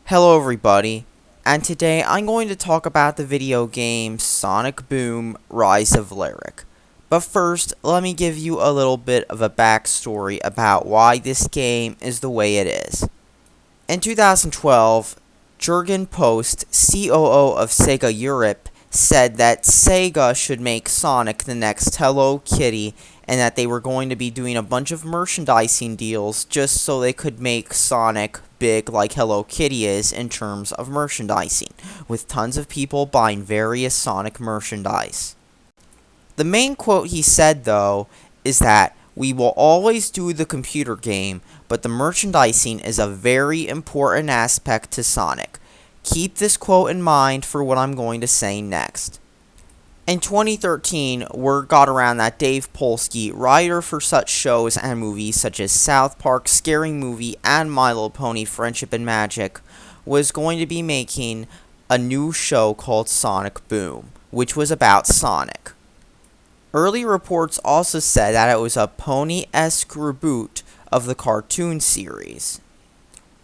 Hello everybody, and today I'm going to talk about the video game Sonic Boom Rise of Lyric. But first, let me give you a little bit of a backstory about why this game is the way it is. In 2012, Jurgen Post, COO of Sega Europe, said that Sega should make Sonic the next Hello Kitty, and that they were going to be doing a bunch of merchandising deals just so they could make Sonic big like Hello Kitty is in terms of merchandising, with tons of people buying various Sonic merchandise. The main quote he said, though, is that we will always do the computer game, but the merchandising is a very important aspect to Sonic. Keep this quote in mind for what I'm going to say next. In 2013, word got around that Dave Polsky, writer for such shows and movies such as South Park, Scary Movie, and My Little Pony Friendship and Magic, was going to be making a new show called Sonic Boom, which was about Sonic. Early reports also said that it was a pony-esque reboot of the cartoon series.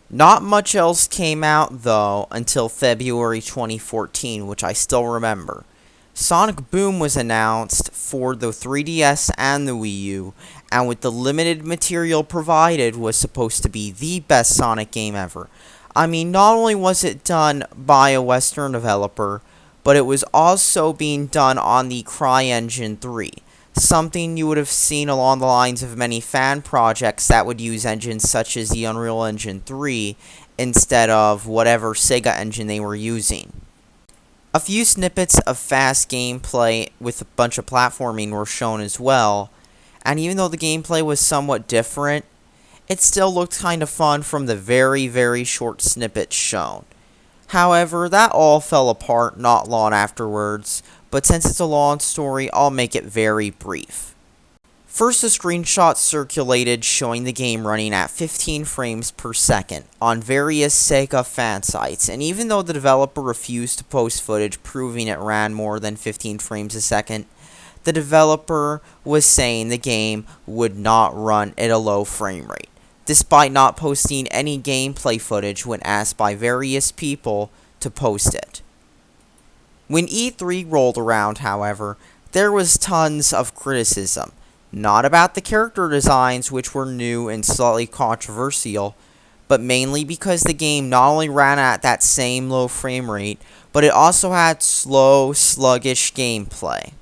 Not much else came out, though, until February 2014, which I still remember. Sonic Boom was announced for the 3DS and the Wii U, and with the limited material provided was supposed to be the best Sonic game ever. I mean, not only was it done by a Western developer, but it was also being done on the Cryengine 3, something you would have seen along the lines of many fan projects that would use engines such as the Unreal Engine 3 instead of whatever Sega engine they were using. A few snippets of fast gameplay with a bunch of platforming were shown as well, and even though the gameplay was somewhat different, it still looked kind of fun from the very short snippets shown. However, that all fell apart not long afterwards, but since it's a long story, I'll make it very brief. First, a screenshot circulated showing the game running at 15 frames per second on various Sega fan sites, and even though the developer refused to post footage proving it ran more than 15 frames a second, the developer was saying the game would not run at a low frame rate, despite not posting any gameplay footage when asked by various people to post it. When E3 rolled around, however, there was tons of criticism. Not about the character designs, which were new and slightly controversial, but mainly because the game not only ran at that same low frame rate, but it also had slow, sluggish gameplay.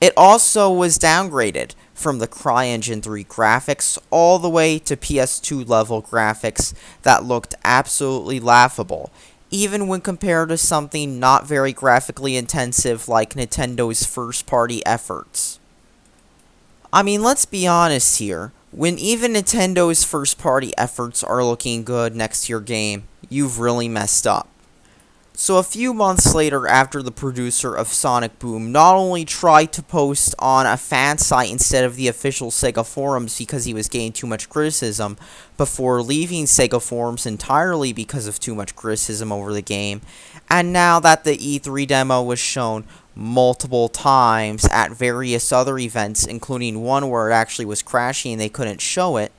It also was downgraded from the Cryengine 3 graphics all the way to PS2 level graphics that looked absolutely laughable, even when compared to something not very graphically intensive like Nintendo's first-party efforts. I mean, let's be honest here. When even Nintendo's first-party efforts are looking good next to your game, you've really messed up. So a few months later, after the producer of Sonic Boom not only tried to post on a fan site instead of the official Sega forums because he was getting too much criticism, before leaving Sega forums entirely because of too much criticism over the game, and now that the E3 demo was shown multiple times at various other events, including one where it actually was crashing and they couldn't show it,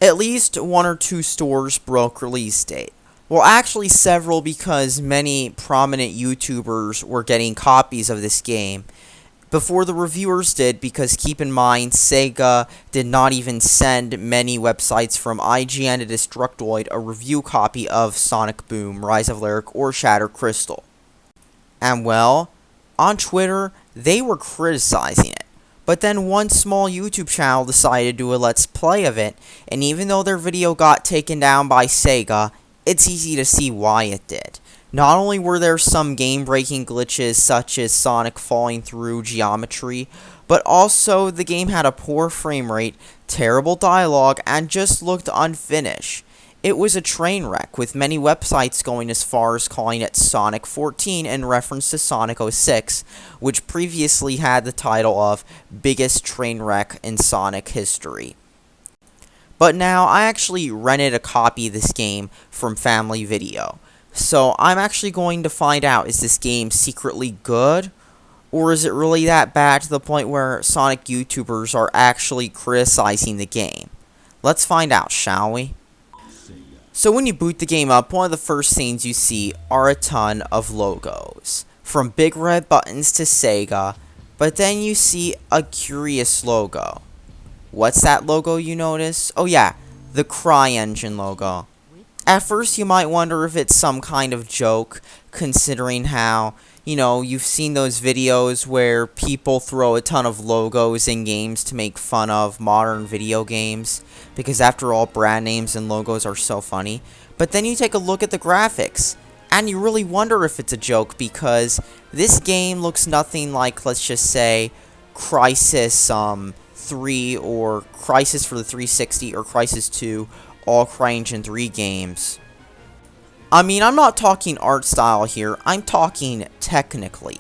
at least one or two stores broke release date. Well, actually several, because many prominent YouTubers were getting copies of this game before the reviewers did, because keep in mind, Sega did not even send many websites from IGN to Destructoid a review copy of Sonic Boom, Rise of Lyric, or Shattered Crystal. And well, on Twitter, they were criticizing it. But then one small YouTube channel decided to do a Let's Play of it, and even though their video got taken down by Sega, it's easy to see why it did. Not only were there some game-breaking glitches such as Sonic falling through geometry, but also the game had a poor frame rate, terrible dialogue, and just looked unfinished. It was a train wreck, with many websites going as far as calling it Sonic 14 in reference to Sonic 06, which previously had the title of Biggest Train Wreck in Sonic History. But now, I actually rented a copy of this game from Family Video, so I'm actually going to find out, is this game secretly good, or is it really that bad to the point where Sonic YouTubers are actually criticizing the game? Let's find out, shall we? So when you boot the game up, one of the first things you see are a ton of logos. From big red buttons to Sega, but then you see a curious logo. What's that logo you notice? Oh yeah, the Cryengine logo. At first you might wonder if it's some kind of joke, considering how, you've seen those videos where people throw a ton of logos in games to make fun of modern video games, because after all, brand names and logos are so funny. But then you take a look at the graphics, and you really wonder if it's a joke, because this game looks nothing like, let's just say, Crysis 3 or Crysis for the 360 or Crysis 2, all Cryengine 3 games. I mean, I'm not talking art style here, I'm talking technically.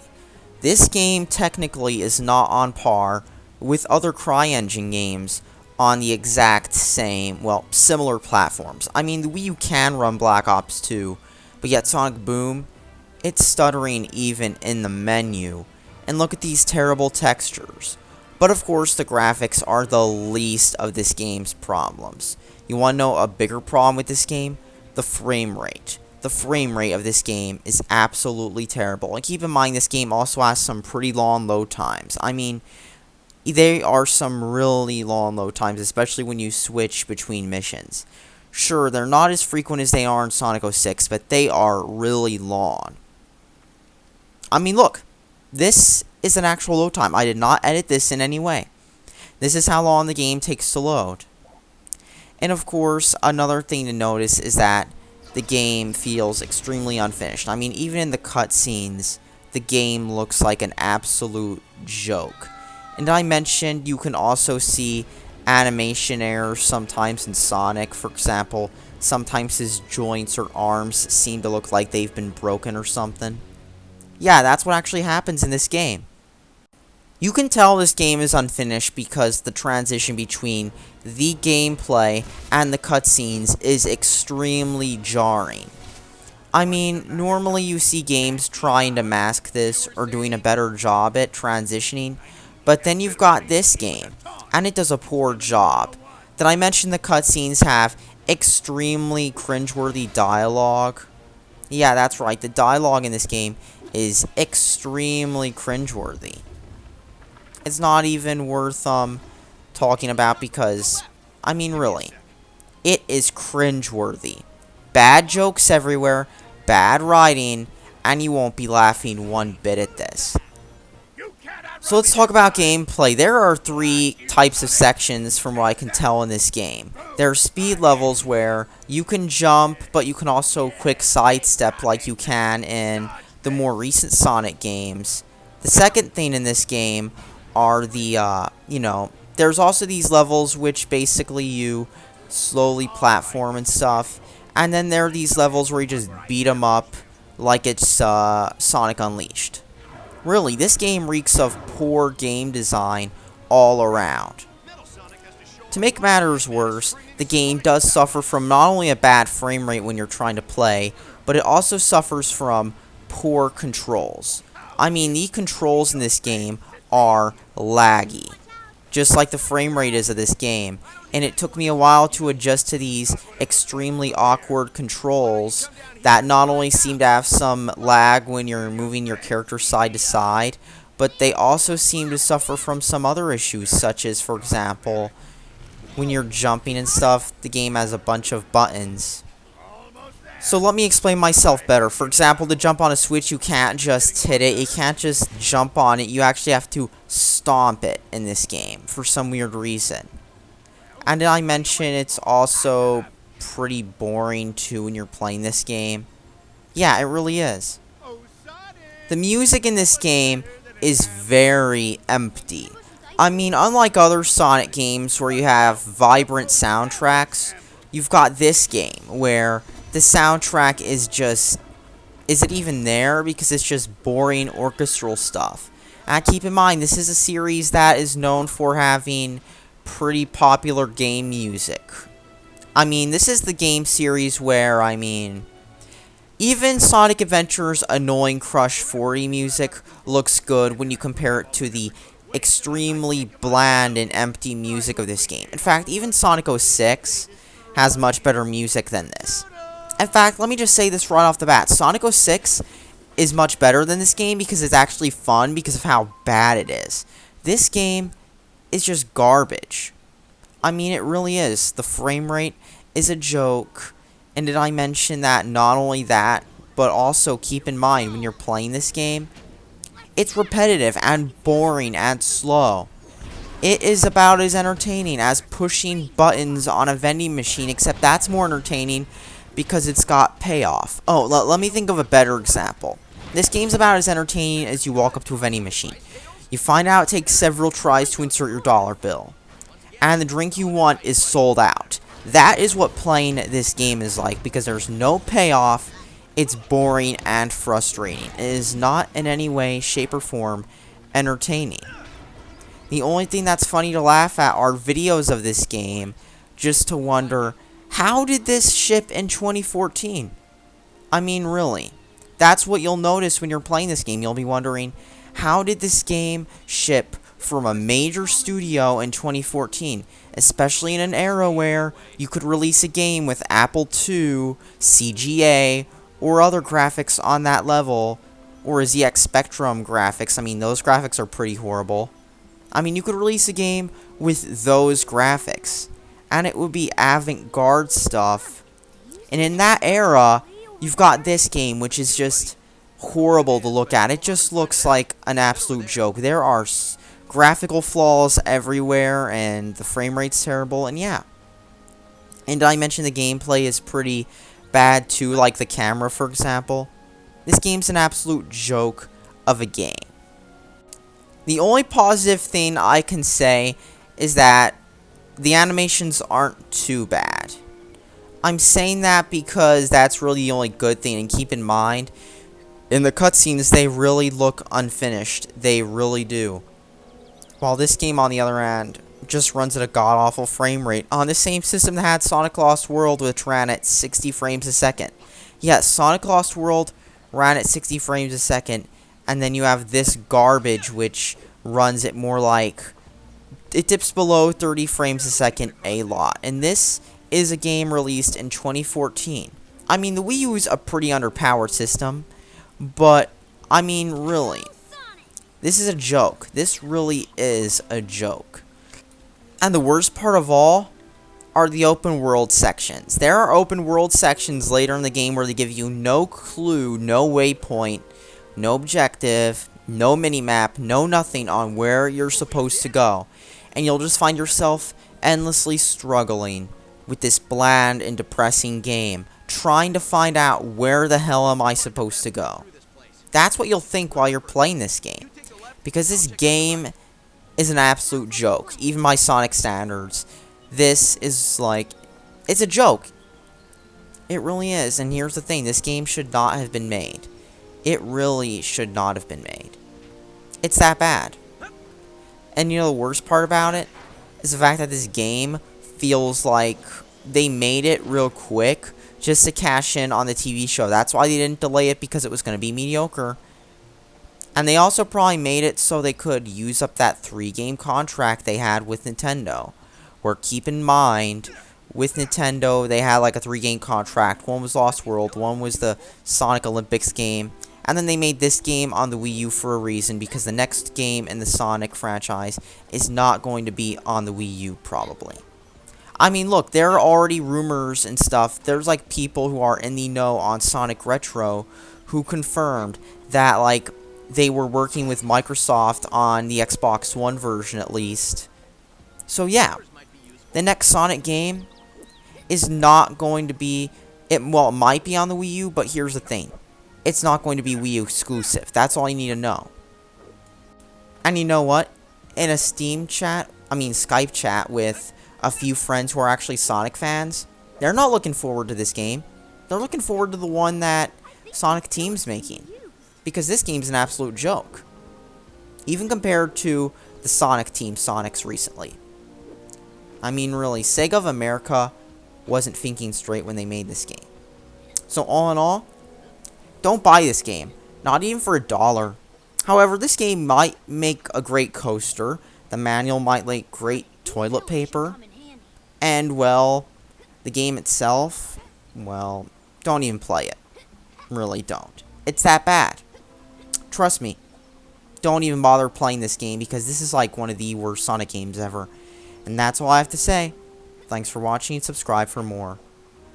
This game technically is not on par with other Cryengine games on the exact same, well, similar platforms. I mean, the Wii U can run Black Ops 2, but yet Sonic Boom, it's stuttering even in the menu. And look at these terrible textures. But of course, the graphics are the least of this game's problems. You want to know a bigger problem with this game? The frame rate. The frame rate of this game is absolutely terrible. And keep in mind, this game also has some pretty long load times. I mean, there are some really long load times, especially when you switch between missions. Sure, they're not as frequent as they are in Sonic 06, but they are really long. I mean, look. This is an actual load time. I did not edit this in any way. This is how long the game takes to load. And of course, another thing to notice is that the game feels extremely unfinished. I mean, even in the cutscenes, the game looks like an absolute joke. And I mentioned you can also see animation errors sometimes in Sonic. For example, sometimes his joints or arms seem to look like they've been broken or something. Yeah, that's what actually happens in this game. You can tell this game is unfinished because the transition between the gameplay and the cutscenes is extremely jarring. I mean, normally you see games trying to mask this or doing a better job at transitioning, but then you've got this game, and it does a poor job. Did I mention the cutscenes have extremely cringeworthy dialogue? Yeah, that's right, the dialogue in this game is extremely cringeworthy. It's not even worth talking about because, I mean, really, it is cringeworthy. Bad jokes everywhere, bad writing, and you won't be laughing one bit at this. So let's talk about gameplay. There are 3 types of sections from what I can tell in this game. There are speed levels where you can jump, but you can also quick sidestep like you can in the more recent Sonic games. The second thing in this game are the, there's also these levels which basically you slowly platform and stuff. And then there are these levels where you just beat them up like it's Sonic Unleashed. Really, this game reeks of poor game design all around. To make matters worse, the game does suffer from not only a bad frame rate when you're trying to play, but it also suffers from poor controls. I mean, the controls in this game are laggy, just like the frame rate is of this game, and it took me a while to adjust to these extremely awkward controls that not only seem to have some lag when you're moving your character side to side, but they also seem to suffer from some other issues, such as, for example, when you're jumping and stuff, the game has a bunch of buttons. So let me explain myself better. For example, to jump on a switch, you can't just hit it. You can't just jump on it. You actually have to stomp it in this game for some weird reason. And did I mention it's also pretty boring too when you're playing this game? Yeah, it really is. The music in this game is very empty. I mean, unlike other Sonic games where you have vibrant soundtracks, you've got this game where the soundtrack is just... is it even there? Because it's just boring orchestral stuff. And keep in mind, this is a series that is known for having pretty popular game music. I mean, this is the game series where, I mean, even Sonic Adventure's annoying Crush 40 music looks good when you compare it to the extremely bland and empty music of this game. In fact, even Sonic 06 has much better music than this. In fact, let me just say this right off the bat. Sonic 06 is much better than this game because it's actually fun because of how bad it is. This game is just garbage. I mean, it really is. The frame rate is a joke. And did I mention that not only that, but also keep in mind when you're playing this game, it's repetitive and boring and slow. It is about as entertaining as pushing buttons on a vending machine, except that's more entertaining because it's got payoff. Oh, let me think of a better example. This game's about as entertaining as you walk up to a vending machine. You find out it takes several tries to insert your dollar bill, and the drink you want is sold out. That is what playing this game is like, because there's no payoff. It's boring and frustrating. It is not in any way, shape, or form entertaining. The only thing that's funny to laugh at are videos of this game, just to wonder, how did this ship in 2014? I mean, really. That's what you'll notice when you're playing this game. You'll be wondering, how did this game ship from a major studio in 2014? Especially in an era where you could release a game with Apple II, CGA, or other graphics on that level, or ZX Spectrum graphics. I mean, those graphics are pretty horrible. I mean, you could release a game with those graphics, and it would be avant-garde stuff. And in that era, you've got this game, which is just horrible to look at. It just looks like an absolute joke. There are graphical flaws everywhere, and the frame rate's terrible, and yeah. And I mentioned the gameplay is pretty bad too, like the camera, for example. This game's an absolute joke of a game. The only positive thing I can say is that the animations aren't too bad. I'm saying that because that's really the only good thing, and keep in mind, in the cutscenes, they really look unfinished. They really do. While this game, on the other hand, just runs at a god-awful frame rate on the same system that had Sonic Lost World, which ran at 60 frames a second. Yes, Sonic Lost World ran at 60 frames a second, and then you have this garbage, which runs at more like, it dips below 30 frames a second a lot. And this is a game released in 2014. I mean, the Wii U is a pretty underpowered system, but, I mean, really, this is a joke. This really is a joke. And the worst part of all are the open world sections. There are open world sections later in the game where they give you no clue, no waypoint, no objective, no minimap, no nothing on where you're supposed to go. And you'll just find yourself endlessly struggling with this bland and depressing game, trying to find out where the hell am I supposed to go. That's what you'll think while you're playing this game. Because this game is an absolute joke, even by Sonic standards. This is like, it's a joke. It really is, and here's the thing, this game should not have been made. It really should not have been made. It's that bad. And you know the worst part about it is the fact that this game feels like they made it real quick just to cash in on the TV show. That's why they didn't delay it, because it was going to be mediocre. And they also probably made it so they could use up that 3-game contract they had with Nintendo. Where, keep in mind, with Nintendo, they had like a 3-game contract. One was Lost World, one was the Sonic Olympics game. And then they made this game on the Wii U for a reason, because the next game in the Sonic franchise is not going to be on the Wii U, probably. I mean, look, there are already rumors and stuff. There's like people who are in the know on Sonic Retro who confirmed that, like, they were working with Microsoft on the Xbox One version, at least. So yeah, the next Sonic game is not going to be, well, it might be on the Wii U, but here's the thing. It's not going to be Wii U exclusive. That's all you need to know. And you know what? In a Skype chat with a few friends who are actually Sonic fans, they're not looking forward to this game. They're looking forward to the one that Sonic Team's making. Because this game's an absolute joke. Even compared to the Sonic Team Sonics recently. I mean, really, Sega of America wasn't thinking straight when they made this game. So all in all, don't buy this game. Not even for $1. However, this game might make a great coaster. The manual might make great toilet paper. And, well, the game itself, well, don't even play it. Really don't. It's that bad. Trust me. Don't even bother playing this game because this is like one of the worst Sonic games ever. And that's all I have to say. Thanks for watching and subscribe for more.